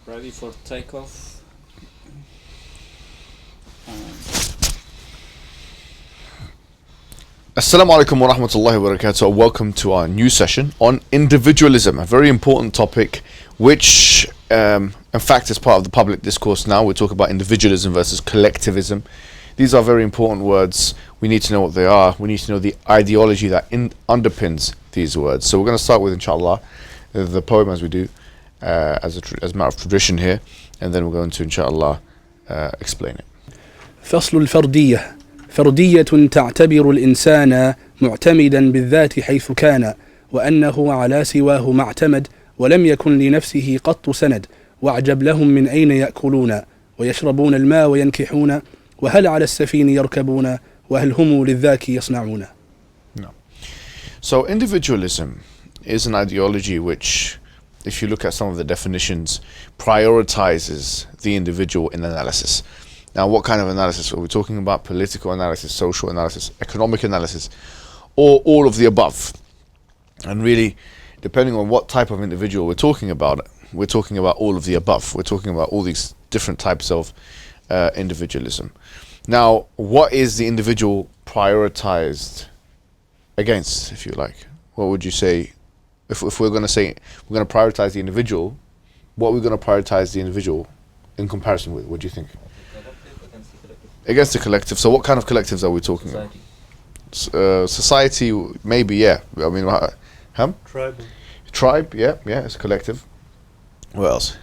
Ready for takeoff. Assalamu alaikum wa rahmatullahi wa barakatuh. Welcome to our new session on individualism, a very important topic which in fact is part of the public discourse now. We're talking about individualism versus collectivism. These are very important words. We need to know what they are. We need to know the ideology that underpins these words. So we're going to start with, inshallah, the poem as we do, as a matter of tradition here, and then we're going to, inshallah, explain it. فصل الفردية فردية تعتبر الإنسان معتمدا بالذات حيث كان وأنه على سواه معتمد ولم يكن لنفسه قط سند واعجب لهم من أين يأكلون ويشربون الماء وينكحون وهل على السفين يركبون وهل هم للذاك يصنعون. No. So individualism is an ideology which, if you look at some of the definitions, prioritizes the individual in analysis. Now, what kind of analysis are we talking about? Political analysis, social analysis, economic analysis, or all of the above? And really, depending on what type of individual we're talking about all of the above. We're talking about all these different types of individualism. Now, what is the individual prioritized against, if you like? What would you say? If we're going to say we're going to prioritize the individual, what are we going to prioritize the individual in comparison with? What do you think? Against the collective. So what kind of collectives are we talking about? Society, maybe, yeah. I mean, Tribe, yeah, it's a collective. What else?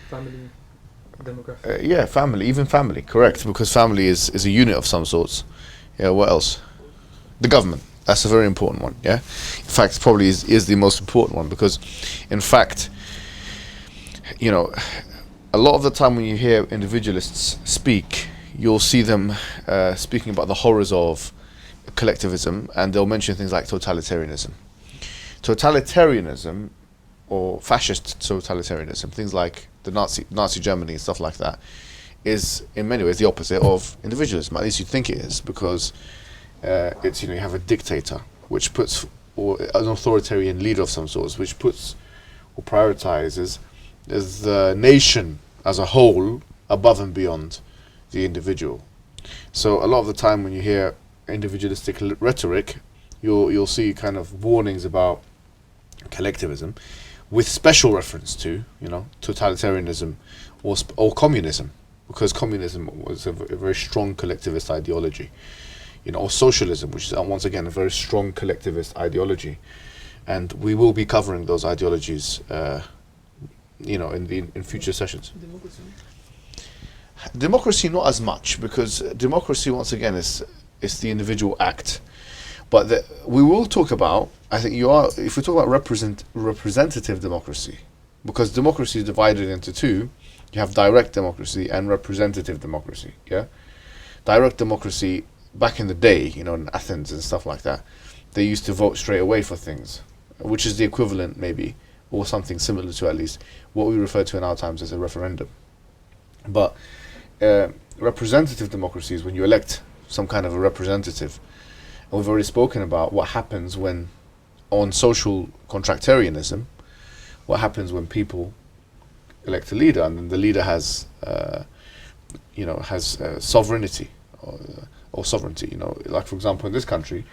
Family, demographic. Yeah, family, even family, correct, because family is a unit of some sorts. Yeah, what else? The government. That's a very important one, yeah? In fact, probably is the most important one, because, in fact, you know, a lot of the time when you hear individualists speak, you'll see them speaking about the horrors of collectivism, and they'll mention things like totalitarianism. Totalitarianism, or fascist totalitarianism, things like the Nazi Germany and stuff like that, is in many ways the opposite of individualism. At least you think it is, because it's, you know, you have a dictator which puts, or an authoritarian leader of some sort, which puts or prioritizes as the nation as a whole above and beyond the individual. So a lot of the time when you hear individualistic rhetoric, you'll see kind of warnings about collectivism, with special reference to, you know, totalitarianism or communism, because communism was a very strong collectivist ideology, you know, or socialism, which is once again a very strong collectivist ideology, and we will be covering those ideologies, you know, in future sessions. Democracy not as much, because democracy once again is the individual act. But we will talk about, I think if we talk about representative democracy, because democracy is divided into two. You have direct democracy and representative democracy, yeah? Direct democracy, back in the day, you know, in Athens and stuff like that, they used to vote straight away for things, which is the equivalent maybe, or something similar to, at least, what we refer to in our times as a referendum. But representative democracy is when you elect some kind of a representative. And we've already spoken about what happens when, on social contractarianism, what happens when people elect a leader, and then the leader has, sovereignty or sovereignty. You know, like for example, in this country,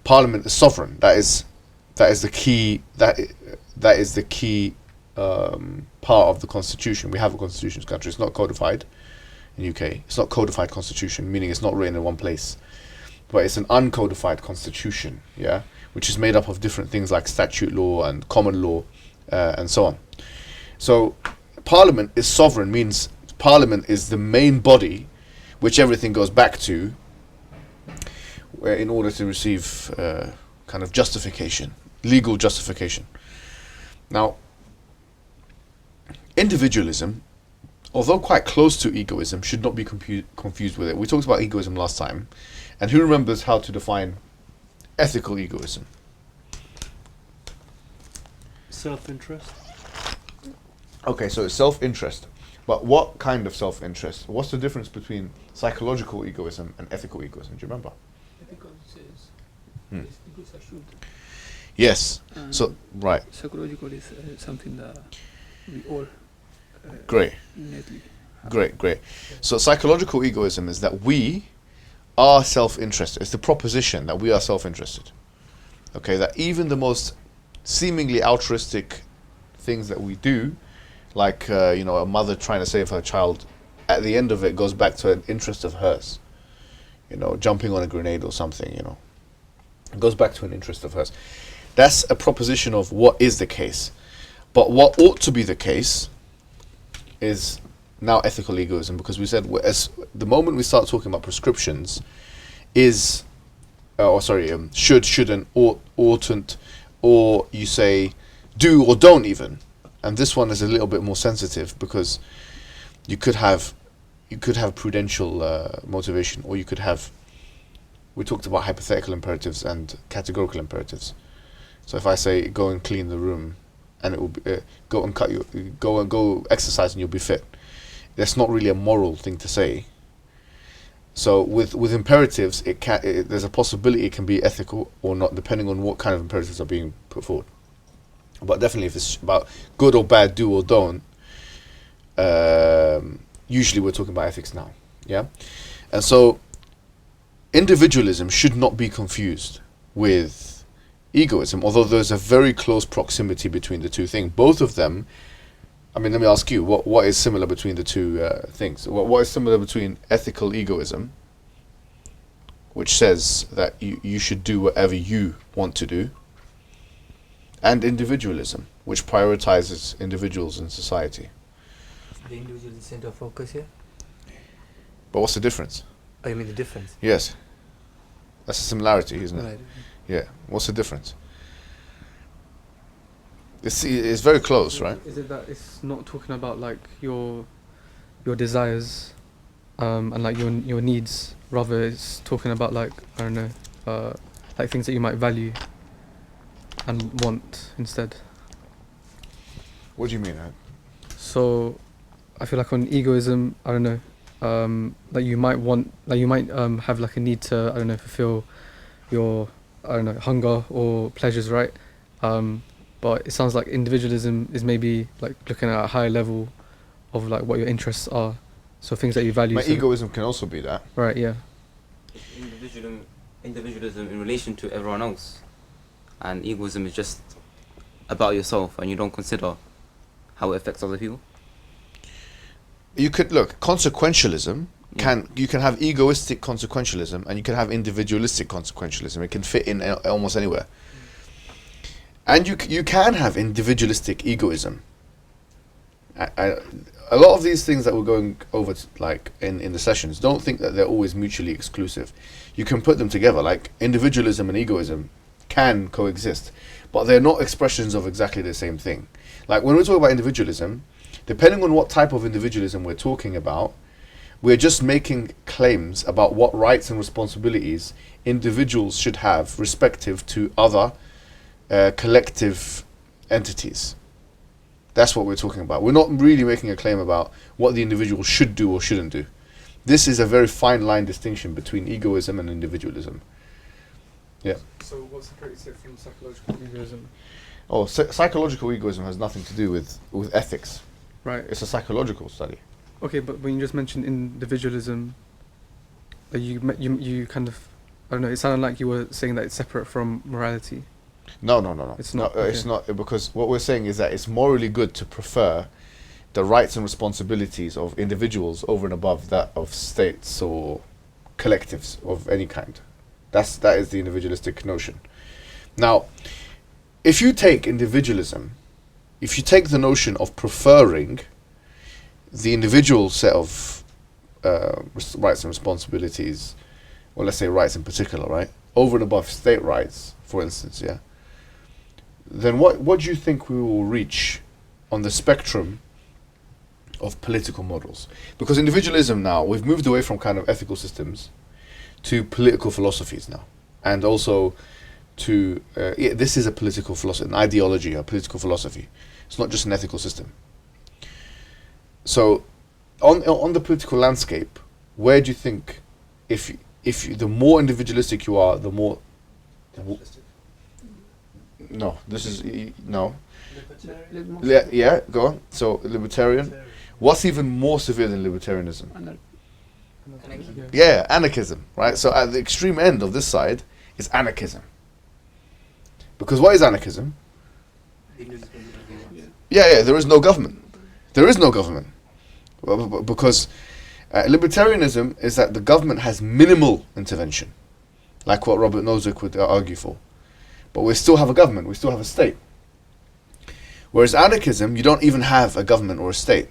Parliament is sovereign. That is the key. That is the key part of the constitution. We have a constitution in this country. It's not codified in UK. It's not codified constitution, meaning it's not written in one place. But it's an uncodified constitution, yeah, which is made up of different things like statute law and common law, and so on. So, Parliament is sovereign, means Parliament is the main body which everything goes back to, in order to receive kind of justification, legal justification. Now, individualism, although quite close to egoism, should not be confused with it. We talked about egoism last time. And who remembers how to define ethical egoism? Self-interest. Okay, so it's self-interest. But what kind of self-interest? What's the difference between psychological egoism and ethical egoism? Do you remember? Ethical says Yes. So, right. Psychological is something that We all Great. innately. Great. So psychological egoism is that we are self-interested. It's the proposition that we are self-interested. Okay, that even the most seemingly altruistic things that we do, like a mother trying to save her child, at the end of it goes back to an interest of hers. Jumping on a grenade or something, It goes back to an interest of hers. That's a proposition of what is the case. But what ought to be the case is now ethical egoism, because we said as the moment we start talking about prescriptions is should, shouldn't, ought, oughtn't, or you say do or don't even. And this one is a little bit more sensitive, because you could have prudential motivation, or you could have, we talked about hypothetical imperatives and categorical imperatives. So if I say go and clean the room, and it will be, go exercise and you'll be fit, that's not really a moral thing to say. So with imperatives, there's a possibility it can be ethical or not, depending on what kind of imperatives are being put forward. But definitely if it's about good or bad, do or don't, usually we're talking about ethics now. Yeah? And so individualism should not be confused with egoism, although there's a very close proximity between the two things. Both of them, let me ask you, what is similar between the two things? What is similar between ethical egoism, which says that you should do whatever you want to do, and individualism, which prioritizes individuals in society? The individual is the center of focus here? But what's the difference? Oh, you mean the difference? Yes. That's a similarity, isn't it? Right. Yeah. What's the difference? It's very close, right? Is it that it's not talking about like your desires and like your needs, rather it's talking about like, I don't know, like things that you might value and want instead. What do you mean? So I feel like on egoism, I don't know, that you might want, like you might have like a need to, I don't know, fulfill your, I don't know, hunger or pleasures, right? But it sounds like individualism is maybe like looking at a higher level of like what your interests are, so things that you value. My egoism can also be that. Right, yeah. Individualism in relation to everyone else, and egoism is just about yourself, and you don't consider how it affects other people. You could look, consequentialism you can have egoistic consequentialism, and you can have individualistic consequentialism. It can fit in almost anywhere. And you can have individualistic egoism. A lot of these things that we're going over in the sessions, don't think that they're always mutually exclusive. You can put them together, like individualism and egoism can coexist, but they're not expressions of exactly the same thing. Like when we talk about individualism, depending on what type of individualism we're talking about, we're just making claims about what rights and responsibilities individuals should have respective to other collective entities. That's what we're talking about. We're not really making a claim about what the individual should do or shouldn't do. This is a very fine line distinction between egoism and individualism. Yeah. So what separates it from psychological egoism? Oh, psychological egoism has nothing to do with ethics. Right. It's a psychological study. Okay, but when you just mentioned individualism, you kind of, I don't know, it sounded like you were saying that it's separate from morality. No. It's not. No, It's not, because what we're saying is that it's morally good to prefer the rights and responsibilities of individuals over and above that of states or collectives of any kind. That is the individualistic notion. Now, if you take individualism, if you take the notion of preferring the individual set of rights and responsibilities, or let's say rights in particular, right, over and above state rights, for instance, yeah, then what do you think we will reach on the spectrum of political models? Because individualism now, we've moved away from kind of ethical systems to political philosophies now, and also to this is a political philosophy, an ideology, a political philosophy. It's not just an ethical system. So on the political landscape, where do you think, if the more individualistic you are, the more no, this is no. Yeah, go on. So libertarian. What's even more severe than libertarianism? Yeah, anarchism, right? So at the extreme end of this side is anarchism. Because what is anarchism? Yeah, there is no government. There is no government. Because libertarianism is that the government has minimal intervention, like what Robert Nozick would argue for. But we still have a government, we still have a state. Whereas anarchism, you don't even have a government or a state.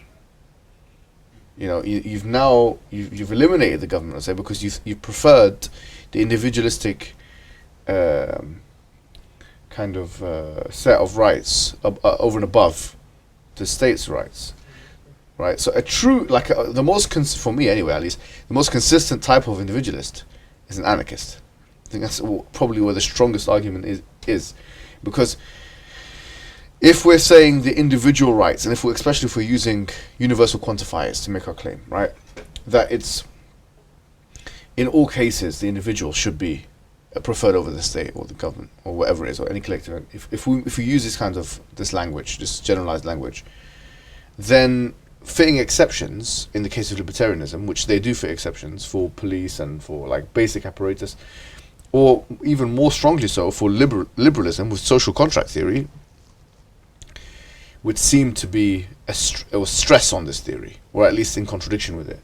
You know, you've eliminated the government, say, because you've preferred the individualistic kind of set of rights over and above the state's rights, right? So a true, the most for me anyway, at least, the most consistent type of individualist is an anarchist. I think that's probably where the strongest argument is, because if we're saying the individual rights, and especially if we're using universal quantifiers to make our claim, right, that it's in all cases the individual should be preferred over the state or the government or whatever it is, or any collective. If we use this language, this generalized language, then fitting exceptions in the case of libertarianism, which they do fit exceptions for police and for like basic apparatus, or even more strongly so for liberalism with social contract theory, would seem to be a stress on this theory, or at least in contradiction with it.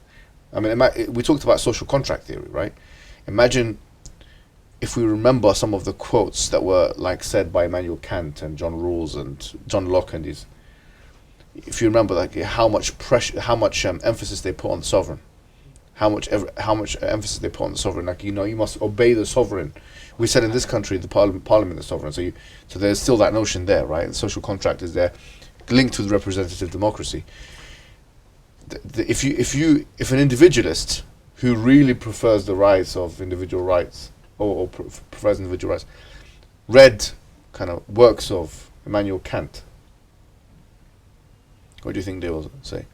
I mean, we talked about social contract theory, right? Imagine if we remember some of the quotes that were like said by Immanuel Kant and John Rawls and John Locke and these. If you remember, like how much pressure, how much emphasis they put on the sovereign, how much emphasis they put on the sovereign. Like, you know, you must obey the sovereign. We said in this country, the parliament is sovereign. So there's still that notion there, right? And social contract is there, linked to the representative democracy. If an individualist who really prefers the rights of individual rights or prefers individual rights read kind of works of Immanuel Kant, what do you think they will say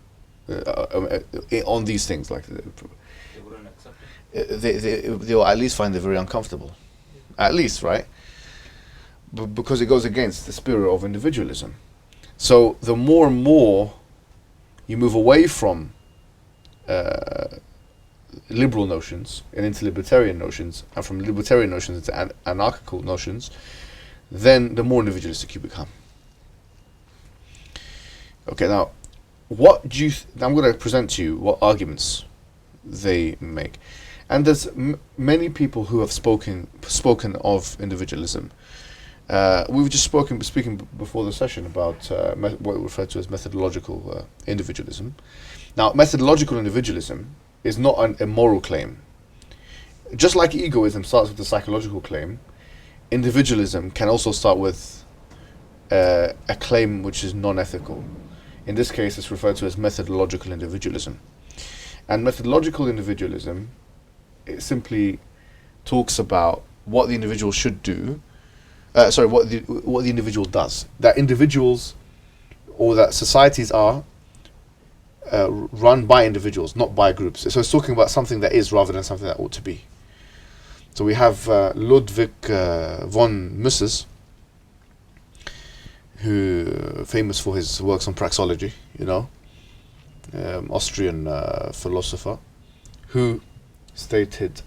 on these things? Like They wouldn't accept it. they will at least find it very uncomfortable, at least, right? Because it goes against the spirit of individualism. So the more and more you move away from liberal notions and into libertarian notions, and from libertarian notions into anarchical notions, then the more individualistic you become. Okay, now, what do you? I'm going to present to you what arguments they make, and there's many people who have spoken of individualism. We were just speaking before the session about what we refer to as methodological individualism. Now, methodological individualism is not a moral claim. Just like egoism starts with a psychological claim, individualism can also start with a claim which is non-ethical. In this case, it's referred to as methodological individualism. And methodological individualism, it simply talks about what the individual should do. What the individual does. That individuals or that societies are run by individuals, not by groups. So it's talking about something that is rather than something that ought to be. So we have Ludwig von Mises, who famous for his works on praxeology, Austrian philosopher, who stated,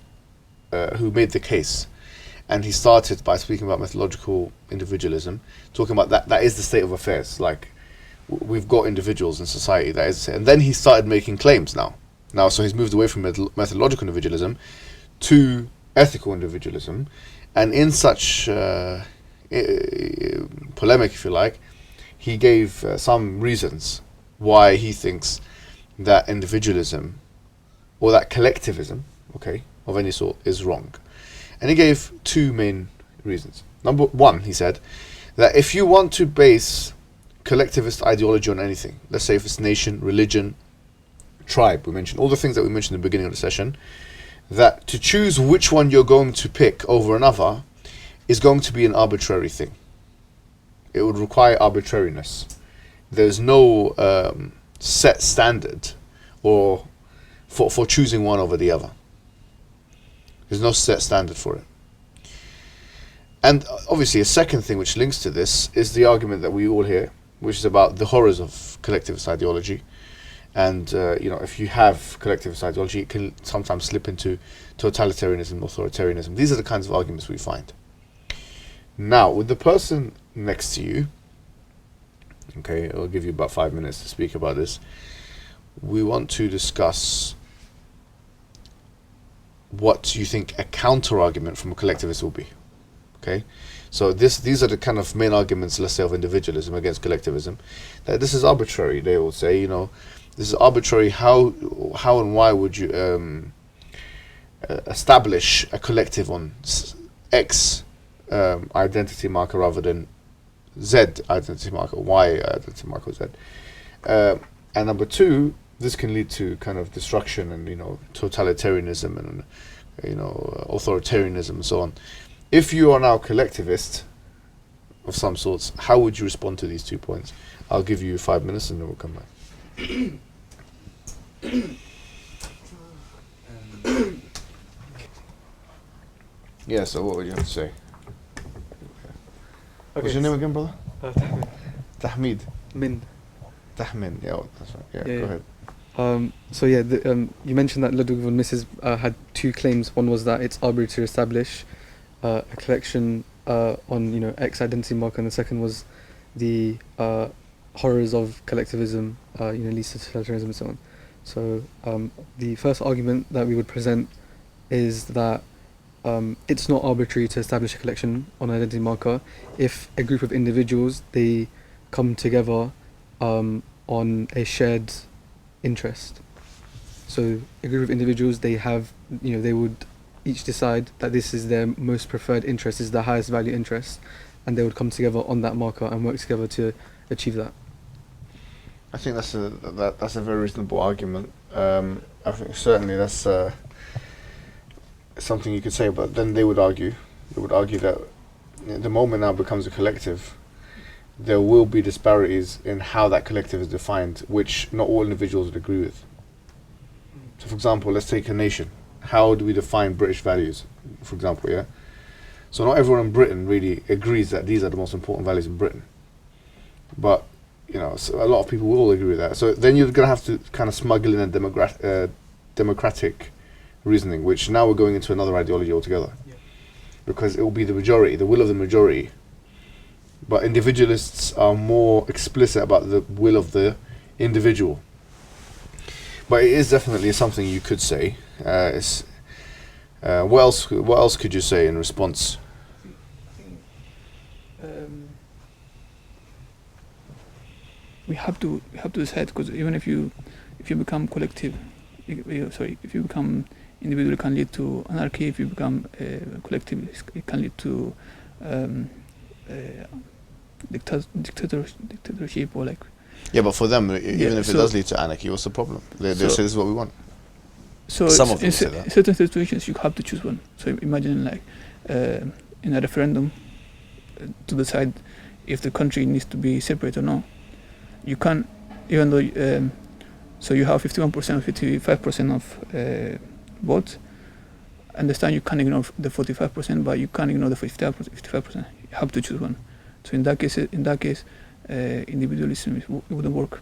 who made the case. And he started by speaking about methodological individualism, talking about that is the state of affairs. Like, we've got individuals in society, that is the state. And then he started making claims now. So he's moved away from methodological individualism to ethical individualism. And in such polemic, if you like, he gave some reasons why he thinks that individualism, or that collectivism, of any sort, is wrong. And he gave two main reasons. Number one, he said, that if you want to base collectivist ideology on anything, let's say if it's nation, religion, tribe, we mentioned all the things that we mentioned in the beginning of the session, that to choose which one you're going to pick over another is going to be an arbitrary thing. It would require arbitrariness. There's no set standard or for choosing one over the other. There's no set standard for it. And obviously, a second thing which links to this is the argument that we all hear, which is about the horrors of collectivist ideology. And if you have collectivist ideology, it can sometimes slip into totalitarianism, authoritarianism. These are the kinds of arguments we find. Now, with the person next to you, okay, I'll give you about 5 minutes to speak about this. We want to discuss what you think a counter-argument from a collectivist will be. Okay, so these are the kind of main arguments, let's say, of individualism against collectivism. That this is arbitrary. They will say, this is arbitrary. How and why would you establish a collective on X identity marker rather than Z identity marker, Y identity marker, Z? And number two, this can lead to kind of destruction and totalitarianism and authoritarianism and so on. If you are now collectivist of some sorts, how would you respond to these 2 points? I'll give you 5 minutes and then we'll come back. Yeah, so what would you have to say? Okay. What's your name again, brother? Tahmid. Tahmid. Min. Tahmin, yeah, that's right. Yeah, Yeah, go yeah. ahead. So yeah, you mentioned that Ludwig von Mises had two claims. One was that it's arbitrary to establish a collection on X identity marker, and the second was the horrors of collectivism, leads to totalitarianism and so on. So the first argument that we would present is that it's not arbitrary to establish a collection on an identity marker if a group of individuals, they come together on a shared interest. So a group of individuals, they have, they would each decide that this is their most preferred interest, is the highest value interest, and they would come together on that marker and work together to achieve that. I think that's a very reasonable argument. I think certainly that's something you could say, but then they would argue that the moment now becomes a collective, there will be disparities in how that collective is defined, which not all individuals would agree with. So for example, let's take a nation. How do we define British values, for example, yeah? So not everyone in Britain really agrees that these are the most important values in Britain. But, so a lot of people will agree with that. So then you're going to have to kind of smuggle in a democratic reasoning, which now we're going into another ideology altogether. Yeah. Because it will be the majority, the will of the majority. But individualists are more explicit about the will of the individual. But it is definitely something you could say. What else could you say in response? We have to decide, because even if you become collective, if you become individual, it can lead to anarchy. If you become collective, it can lead to dictatorship or like. Yeah, but for them, even if it so does lead to anarchy, what's the problem? They say this is what we want. So Some of them in say that. certain situations, you have to choose one. So imagine like in a referendum to decide if the country needs to be separate or not. You can't, even though so you have 51% or 55% of votes. Understand you can't ignore the 45%, but you can't ignore the 55%. You have to choose one. So in that case, individualism it wouldn't work.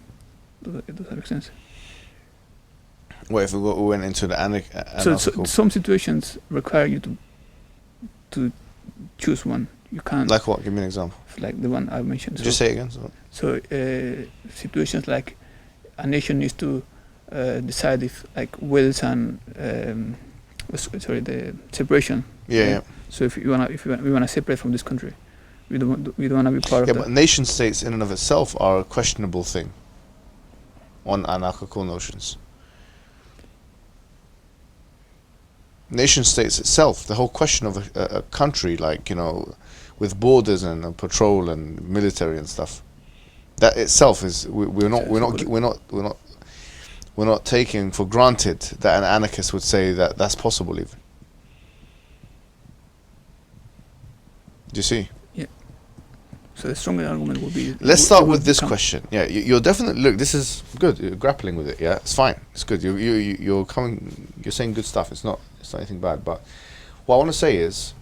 Does that make sense? Well, if we went into the So some situations require you to choose one. You can't. Like what? Give me an example. Like the one I mentioned. Just say it again. So situations like a nation needs to decide if like wills and the separation. Yeah. So if we wanna separate from this country, we don't wanna be part of Yeah, that. but nation states in and of itself are a questionable thing on anarchical notions. Nation states itself, the whole question of a country, like with borders and patrol and military and stuff, that itself is we're not taking for granted that an anarchist would say that that's possible even. Do you see? Yeah. So the stronger argument would be. Let's start with this question. Yeah, you're definitely look. This is good. You're grappling with it. Yeah, it's fine. It's good. You're coming. You're saying good stuff. It's not anything bad. But what I want to say is,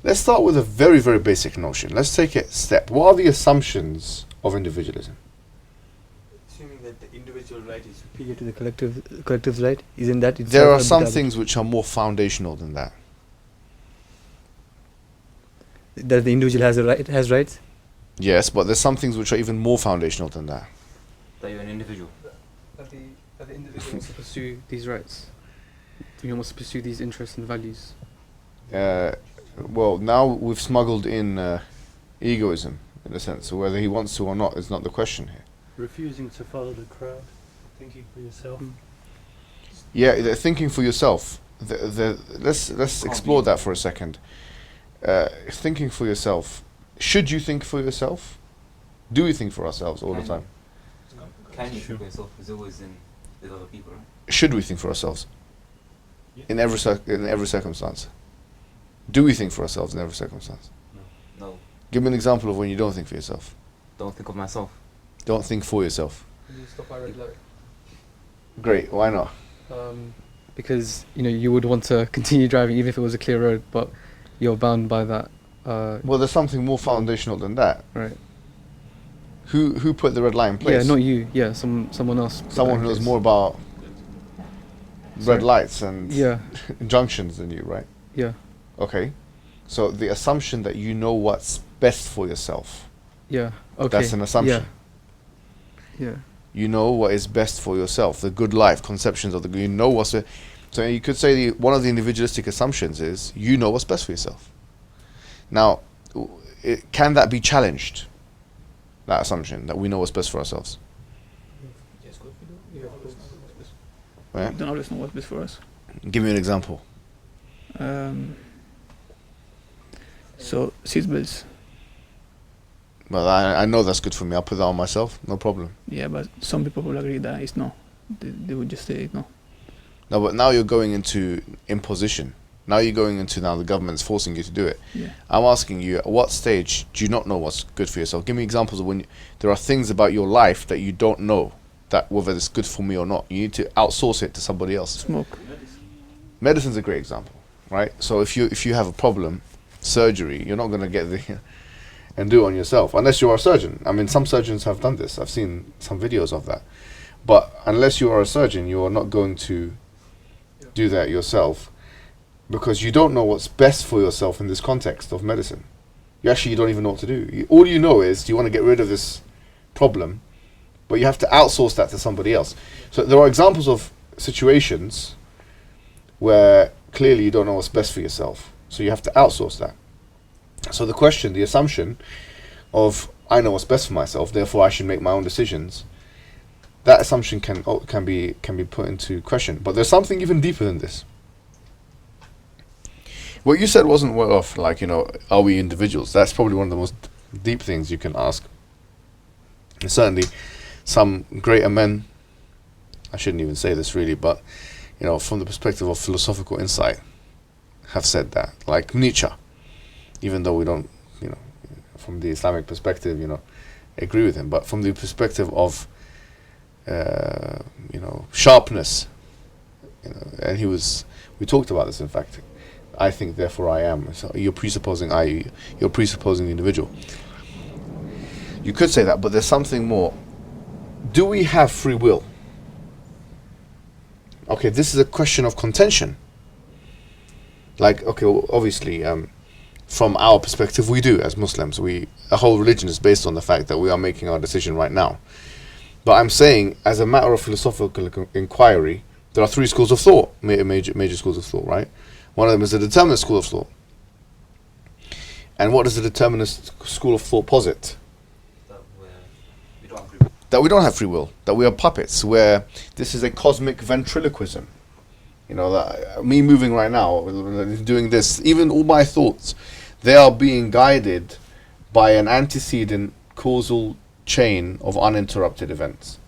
Let's start with a very, very basic notion. Let's take it step. What are the assumptions of individualism? Assuming that the individual right is superior to the collective's right, isn't that itself There are a some bit things which are more foundational than that. that the individual has rights? Yes, but there's some things which are even more foundational than that. That you're an individual. That the individual wants to pursue these rights. He wants to pursue these interests and values. Well, now we've smuggled in egoism, in a sense. So whether he wants to or not is not the question here. Refusing to follow the crowd, thinking for yourself. Yeah, thinking for yourself. Let's explore that for a second. Thinking for yourself. Should you think for yourself? Do we think for ourselves all the time? Can you think for yourself? It's always with other people, right? Should we think for ourselves? In every circumstance. Do we think for ourselves in every circumstance? No. Give me an example of when you don't think for yourself. Don't think of myself. Don't think for yourself. Can you stop at red light? Great, why not? Because you would want to continue driving even if it was a clear road, but you're bound by that. Well, there's something more foundational than that. Right. Who put the red light in place? Yeah, not you. Yeah, someone else. put Someone that in who knows place. more about Sorry. red lights and Yeah, junctions than you, right? yeah, Okay. So the assumption that you know what's best for yourself. yeah. Okay. That's an assumption. Yeah. You know what is best for yourself, the good life, conceptions of the good. You know what's. So you could say one of the individualistic assumptions is you know what's best for yourself. Now, can that be challenged? That assumption that we know what's best for ourselves. Right? We don't always know what's best for us. Give me an example. So seatbelts. Well, I know that's good for me. I'll put that on myself. No problem. Yeah, but some people will agree that it's no. They would just say no. No, but now you're going into imposition. Now you're going into the government's forcing you to do it. Yeah. I'm asking you, at what stage do you not know what's good for yourself? Give me examples of when there are things about your life that you don't know that whether it's good for me or not. You need to outsource it to somebody else. Smoke. Medicine's a great example, right? So if you have a problem, surgery, you're not going to get the and do it on yourself unless you are a surgeon. I mean, some surgeons have done this. I've seen some videos of that. But unless you are a surgeon, you are not going to do that yourself because you don't know what's best for yourself in this context of medicine. You don't even know what to do. All you know is you want to get rid of this problem, but you have to outsource that to somebody else. So there are examples of situations where clearly you don't know what's best for yourself. So you have to outsource that. So the question, the assumption of I know what's best for myself, therefore I should make my own decisions, that assumption can be put into question. But there's something even deeper than this. What you said wasn't well off, like, are we individuals? That's probably one of the most deep things you can ask. And certainly some greater men, I shouldn't even say this really, but from the perspective of philosophical insight, have said that. Like Nietzsche, even though we don't, from the Islamic perspective, agree with him, but from the perspective of, sharpness, and we talked about this, in fact. I think, therefore I am. So you're presupposing you're presupposing the individual. You could say that, but there's something more. Do we have free will? Okay, this is a question of contention. Like, okay, well, obviously, from our perspective, we do as Muslims. A whole religion is based on the fact that we are making our decision right now. But I'm saying, as a matter of philosophical inquiry, there are three schools of thought, major schools of thought, right? One of them is the determinist school of thought. And what does the determinist school of thought posit? We don't agree. That we don't have free will, that we are puppets, where this is a cosmic ventriloquism. That me moving right now, doing this, even all my thoughts, they are being guided by an antecedent causal chain of uninterrupted events.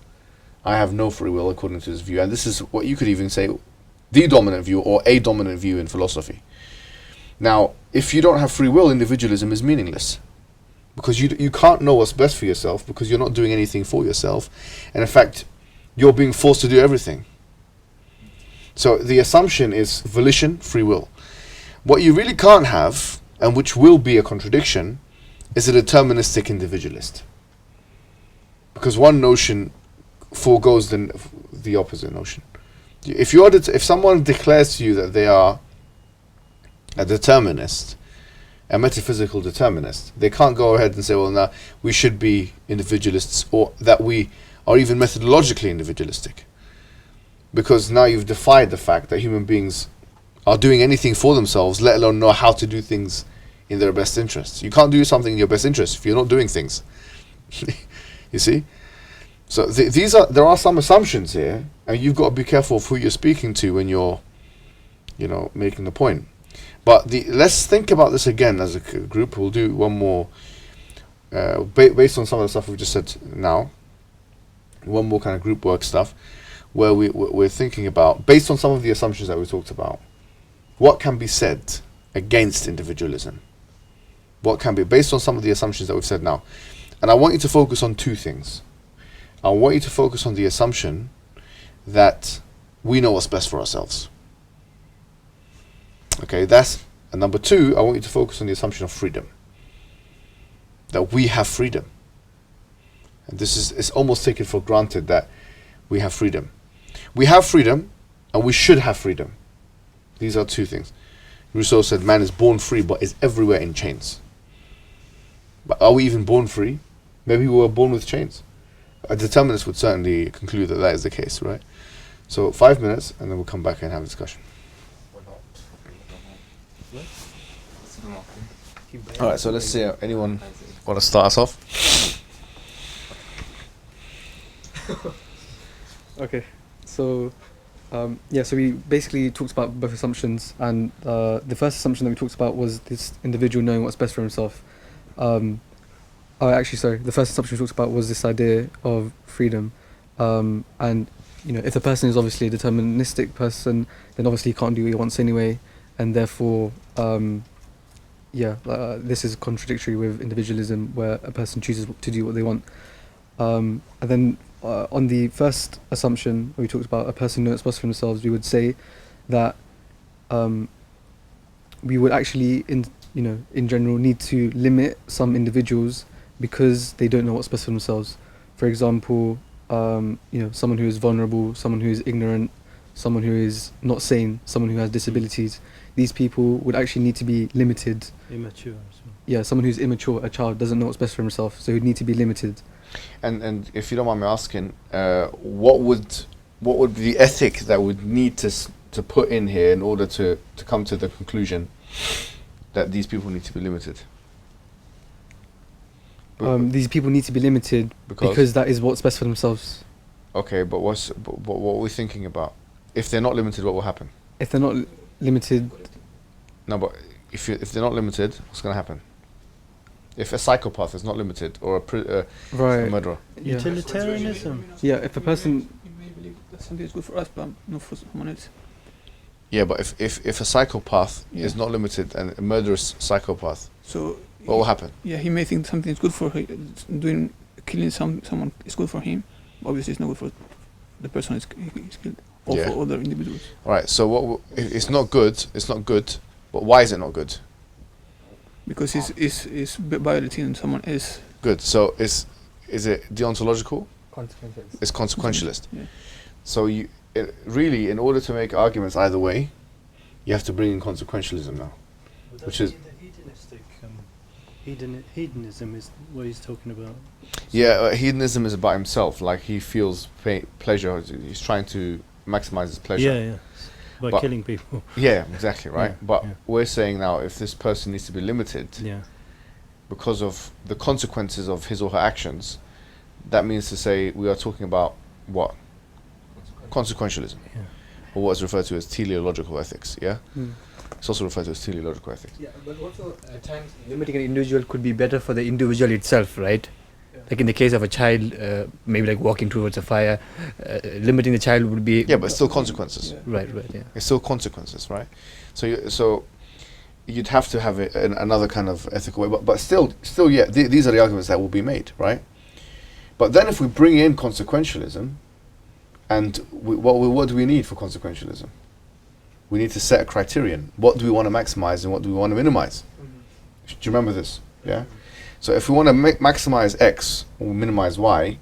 I have no free will according to this view, and this is what you could even say the dominant view or a dominant view in philosophy. Now, if you don't have free will, individualism is meaningless. Because you can't know what's best for yourself because you're not doing anything for yourself. And in fact, you're being forced to do everything. So the assumption is volition, free will. What you really can't have and which will be a contradiction, is a deterministic individualist. Because one notion foregoes the opposite notion. If someone declares to you that they are a determinist, a metaphysical determinist, they can't go ahead and say, well, now we should be individualists, or that we are even methodologically individualistic. Because now you've defied the fact that human beings are doing anything for themselves, let alone know how to do things in their best interests. You can't do something in your best interest if you're not doing things. You see? So there are some assumptions here, and you've got to be careful of who you're speaking to when you're, making the point. But let's think about this again as a group. We'll do one more, based on some of the stuff we've just said now, one more kind of group work stuff, where we're thinking about, based on some of the assumptions that we talked about, what can be said against individualism? What can be, based on some of the assumptions that we've said now. And I want you to focus on two things. I want you to focus on the assumption that we know what's best for ourselves. Okay, and number two, I want you to focus on the assumption of freedom. That we have freedom. And it's almost taken for granted that we have freedom. We have freedom, and we should have freedom. These are two things. Rousseau said man is born free, but is everywhere in chains. But are we even born free? Maybe we were born with chains. A determinist would certainly conclude that is the case, right? So 5 minutes, and then we'll come back and have a discussion. All right, so let's see. Anyone want to start us off? Okay, so so we basically talked about both assumptions, and the first assumption that we talked about was this individual knowing what's best for himself. The first assumption we talked about was this idea of freedom, and if the person is obviously a deterministic person, then obviously he can't do what he wants anyway, and therefore this is contradictory with individualism, where a person chooses to do what they want. And then on the first assumption, where we talked about a person knowing what's best for themselves, we would say that we would actually, in general, need to limit some individuals because they don't know what's best for themselves. For example, someone who is vulnerable, someone who is ignorant, someone who is not sane, someone who has disabilities. These people would actually need to be limited. Immature as well. Yeah, someone who's immature, a child, doesn't know what's best for himself, so he'd need to be limited. And if you don't mind me asking, what would be the ethic that would need to put in here in order to come to the conclusion that these people need to be limited? These people need to be limited because that is what's best for themselves. Okay, but what are we thinking about? If they're not limited, what will happen? If they're not limited... No, but if they're not limited, what's going to happen? If a psychopath is not limited, or a murderer. Yeah. Utilitarianism. Yeah, if a person... You may believe that something is good for us, but not for someone else. Yeah, but if a psychopath is not limited and a murderous psychopath, so what will happen? Yeah, he may think something is good for him, killing someone is good for him, but obviously it's not good for the person who's killed, or for other individuals. All right, so it's not good, but why is it not good? Because it's violating someone else. Good, so is it deontological? Consequences. It's consequentialist. Yeah. So really, in order to make arguments either way, you have to bring in consequentialism now. Would Which that is- be the hedonistic, hedonism is what he's talking about. Yeah, hedonism is about himself. Like he feels pleasure. He's trying to maximize his pleasure. Yeah. By But- killing people. Yeah, exactly, right? Yeah, But yeah. we're saying now, if this person needs to be limited Yeah. because of the consequences of his or her actions, that means to say we are talking about what? Consequentialism. Yeah. Or what is referred to as teleological ethics, yeah? Mm. It's also referred to as teleological ethics. Yeah, but also at times limiting an individual could be better for the individual itself, right? Like in the case of a child, maybe like walking towards a fire, limiting the child would be... Yeah, but it's still consequences. Yeah. Right, yeah. It's still consequences, right? So you'd have to have another kind of ethical way, but still, yeah, these are the arguments that will be made, right? But then if we bring in consequentialism, and what do we need for consequentialism? We need to set a criterion. What do we want to maximize and what do we want to minimize? Do you remember this? Yeah. So if we want to maximize X or minimize Y,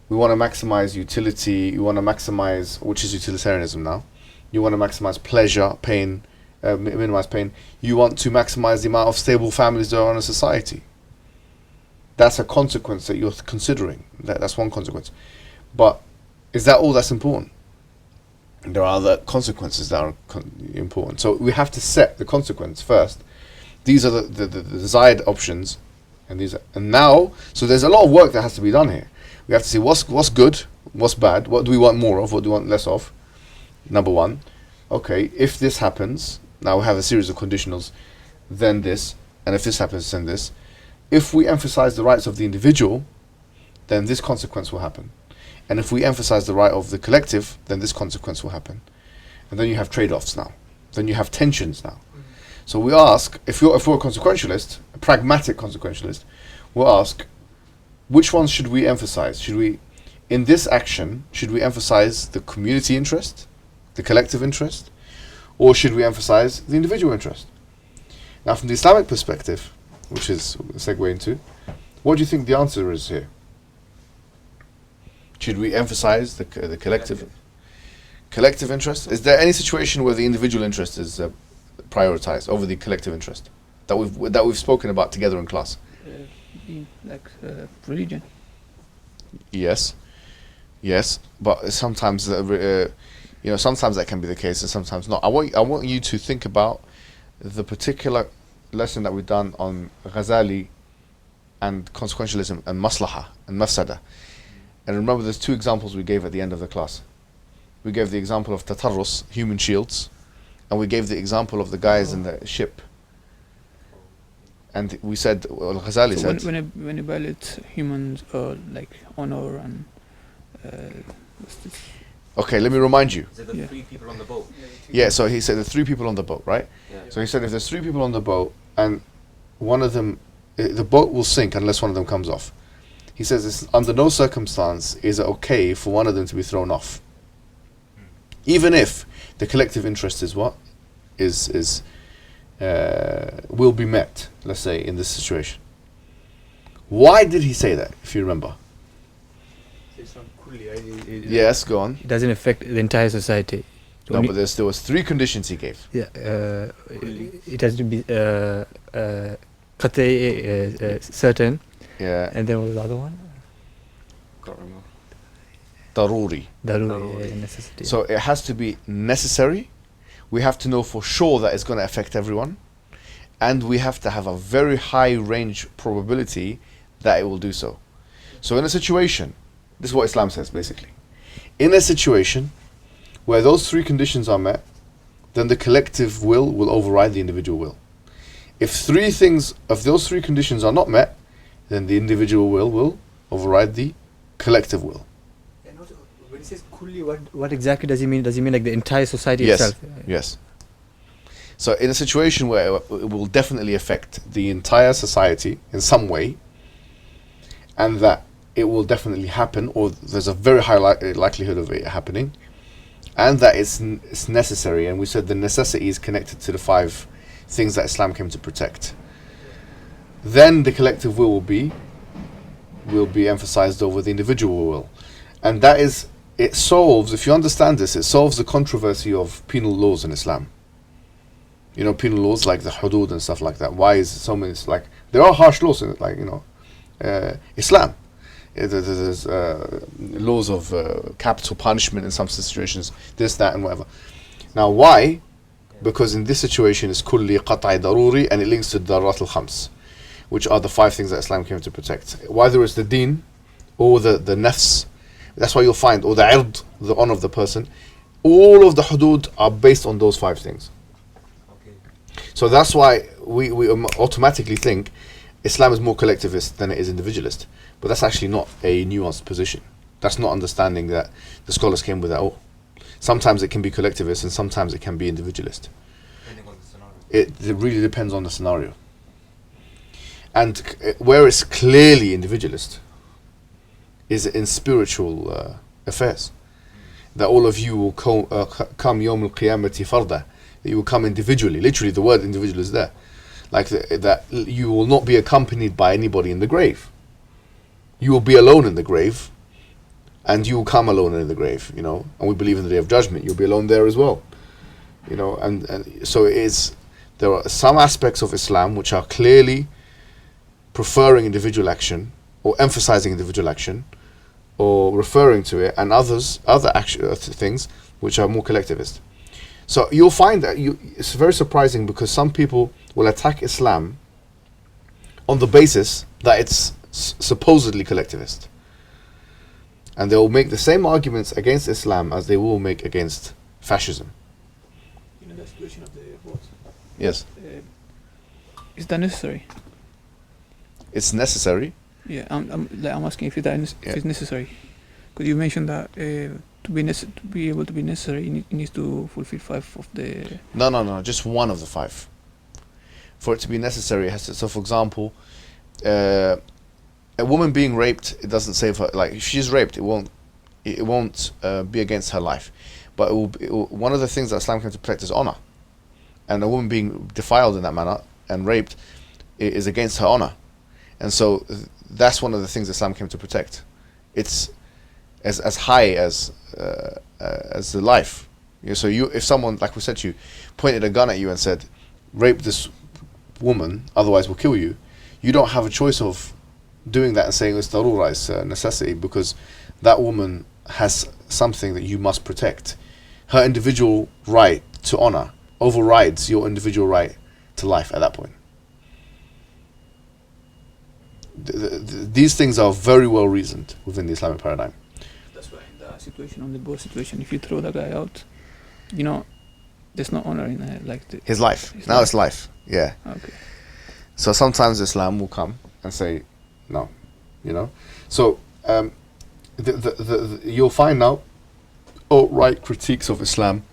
we want to maximize utility. You want to maximize, which is utilitarianism now. You want to maximize pleasure, pain, minimize pain. You want to maximize the amount of stable families there are in a society. That's a consequence that you're considering. That's one consequence. But is that all that's important? There are other consequences that are important. So we have to set the consequence first. These are the desired options, and now, so there's a lot of work that has to be done here. We have to see what's good, what's bad, what do we want more of, what do we want less of. Number one, okay, if this happens, now we have a series of conditionals, then this, and if this happens, then this. If we emphasize the rights of the individual, then this consequence will happen. And if we emphasize the right of the collective, then this consequence will happen. And then you have trade-offs now. Then you have tensions now. So we ask, if we're a consequentialist, a pragmatic consequentialist, we'll ask, which ones should we emphasize? Should we, in this action, should we emphasize the community interest, the collective interest, or should we emphasize the individual interest? Now, from the Islamic perspective, which is a segue into, what do you think the answer is here? Should we emphasize the collective interest? Is there any situation where the individual interest is prioritized over the collective interest that we've spoken about together in class? Like religion. Yes, but sometimes sometimes that can be the case and sometimes not. I want you to think about the particular lesson that we've done on Ghazali and consequentialism and maslaha and mafsada. And remember, there's two examples we gave at the end of the class. We gave the example of tatarrus, human shields, and we gave the example of the guys in the ship. And we said, well, Ghazali said, when you violate humans or like honor and what's this? Okay, let me remind you. Is it the three people on the boat? Yeah, so he said the three people on the boat, right? Yeah. So he said if there's three people on the boat and one of them, the boat will sink unless one of them comes off. He says this, under no circumstance is it okay for one of them to be thrown off. Even if the collective interest is what? Will be met, let's say, in this situation. Why did he say that, if you remember? Yes, go on. It doesn't affect the entire society. No, but there was three conditions he gave. Yeah, it has to be certain. Yeah. And then what was the other one? Can't remember. Daruri. Daruri, necessity. So it has to be necessary. We have to know for sure that it's going to affect everyone. And we have to have a very high range probability that it will do so. So in a situation, this is what Islam says basically. In a situation where those three conditions are met, then the collective will override the individual will. If those three conditions are not met, then the individual will override the collective will. And also, when he says kulli, what exactly does he mean? Does he mean like the entire society Yes. itself? Yes. So in a situation where it will definitely affect the entire society in some way, and that it will definitely happen, or there's a very high likelihood of it happening, and that it's necessary, and we said the necessity is connected to the 5 things that Islam came to protect, then the collective will be emphasized over the individual will. And that is, it solves, if you understand this, it solves the controversy of penal laws in Islam. You know, penal laws like the hudud and stuff like that. Why is so many, like, there are harsh laws in it, like, Islam. There's laws of capital punishment in some situations, this, that, and whatever. Now, why? Because in this situation it's kulli qat'i daruri, and it links to darat al-khams, which are the 5 things that Islam came to protect. Whether it's the deen or the nafs, that's why you'll find, or the ird, the honor of the person, all of the hudud are based on those 5 things. Okay. So that's why we automatically think Islam is more collectivist than it is individualist. But that's actually not a nuanced position. That's not understanding that the scholars came with at all. Sometimes it can be collectivist and sometimes it can be individualist. Depending on the scenario. It really depends on the scenario. And where it's clearly individualist is in spiritual affairs. That all of you will come yawm al-qiyamati farda. That you will come individually. Literally, the word individual is there. like that you will not be accompanied by anybody in the grave. You will be alone in the grave, and you will come alone in the grave, you know. And we believe in the Day of Judgment, you'll be alone there as well, you know. And so there are some aspects of Islam which are clearly preferring individual action or emphasizing individual action or referring to it, and other things which are more collectivist. So you'll find that it's very surprising, because some people will attack Islam on the basis that it's supposedly collectivist, and they will make the same arguments against Islam as they will make against fascism. You know the situation of the vote. Yes. Is that necessary? It's necessary. Yeah, I'm asking if it's necessary, because you mentioned that to be able to be necessary, it needs to fulfill 5 of the. No, just one of the 5. For it to be necessary, it has to. So, for example, a woman being raped, it doesn't save her. Like, if she's raped, it won't be against her life. But one of the things that Islam came to protect is honor, and a woman being defiled in that manner and raped is against her honor, and so that's one of the things Islam came to protect. It's as high as the life. You know, so if someone, like we said to you, pointed a gun at you and said, "Rape this woman, otherwise we'll kill you," you don't have a choice of doing that and saying it's darura, it's a necessity, because that woman has something that you must protect. Her individual right to honor overrides your individual right to life at that point. These things are very well reasoned within the Islamic paradigm. That's why in the situation, on the boat situation, if you throw the guy out, you know, there's no honor in his life. Now it's life. Yeah. Okay. So sometimes Islam will come and say, no, you know. So you'll find now alt-right critiques of Islam,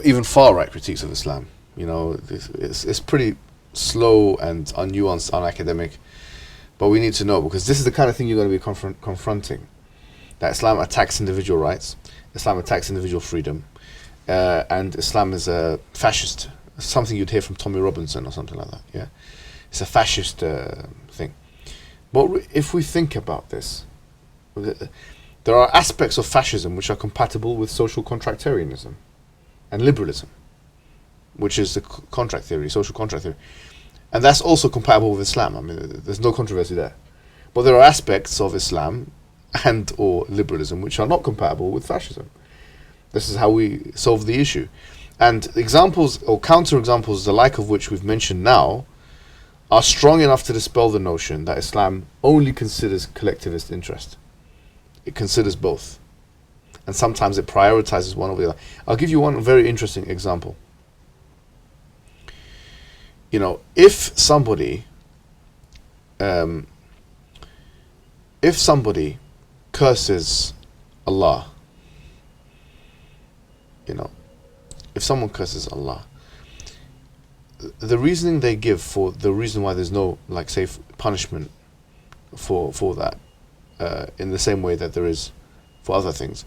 even far-right critiques of Islam. You know, it's pretty slow and unnuanced, unacademic, but we need to know, because this is the kind of thing you're going to be confronting. That Islam attacks individual rights, Islam attacks individual freedom, and Islam is a fascist. Something you'd hear from Tommy Robinson or something like that. Yeah, it's a fascist thing. But if we think about this, there are aspects of fascism which are compatible with social contractarianism and liberalism, which is the contract theory, social contract theory. And that's also compatible with Islam. I mean, there's no controversy there. But there are aspects of Islam and or liberalism which are not compatible with fascism. This is how we solve the issue. And examples or counter-examples, the like of which we've mentioned now, are strong enough to dispel the notion that Islam only considers collectivist interest. It considers both. And sometimes it prioritizes one over the other. I'll give you one very interesting example. You know, if somebody curses Allah, you know, if someone curses Allah, the reasoning they give for the reason why there's no, like, say, punishment for that, in the same way that there is for other things,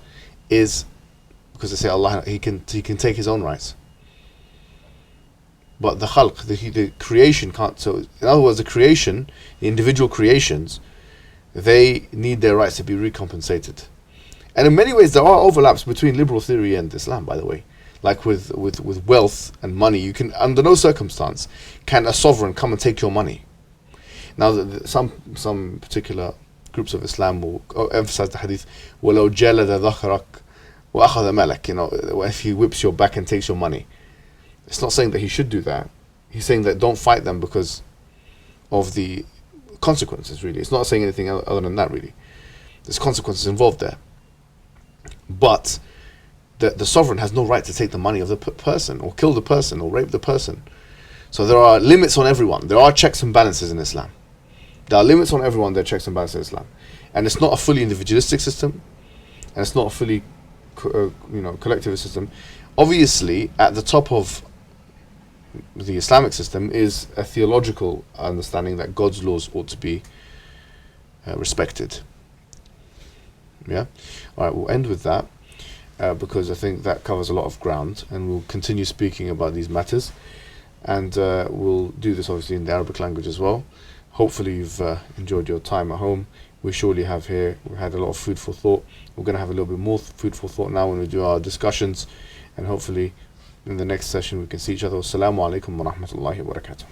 is because they say Allah, he can take his own rights. But the khalq, the creation can't. So, in other words, the individual creations, they need their rights to be recompensated. And in many ways, there are overlaps between liberal theory and Islam, by the way. Like with wealth and money, you can, under no circumstance, can a sovereign come and take your money. Now, some particular groups of Islam will emphasize the hadith, وَلَوْ جَلَدَ ذَخْرَكَ وَأَخَذَ مَلَكَ. You know, if he whips your back and takes your money. It's not saying that he should do that. He's saying that don't fight them because of the consequences, really. It's not saying anything other than that, really. There's consequences involved there. But the sovereign has no right to take the money of the person, or kill the person, or rape the person. So there are limits on everyone. There are checks and balances in Islam. There are limits on everyone, there are checks and balances in Islam. And it's not a fully individualistic system, and it's not a fully collectivist system. Obviously, at the top of the Islamic system is a theological understanding that God's laws ought to be respected. Yeah? Alright, we'll end with that because I think that covers a lot of ground, and we'll continue speaking about these matters and we'll do this obviously in the Arabic language as well. Hopefully you've enjoyed your time at home. We surely have here. We've had a lot of food for thought. We're going to have a little bit more food for thought now when we do our discussions, and hopefully in the next session we can see each other. Assalamu alaikum wa rahmatullahi wa barakatuh.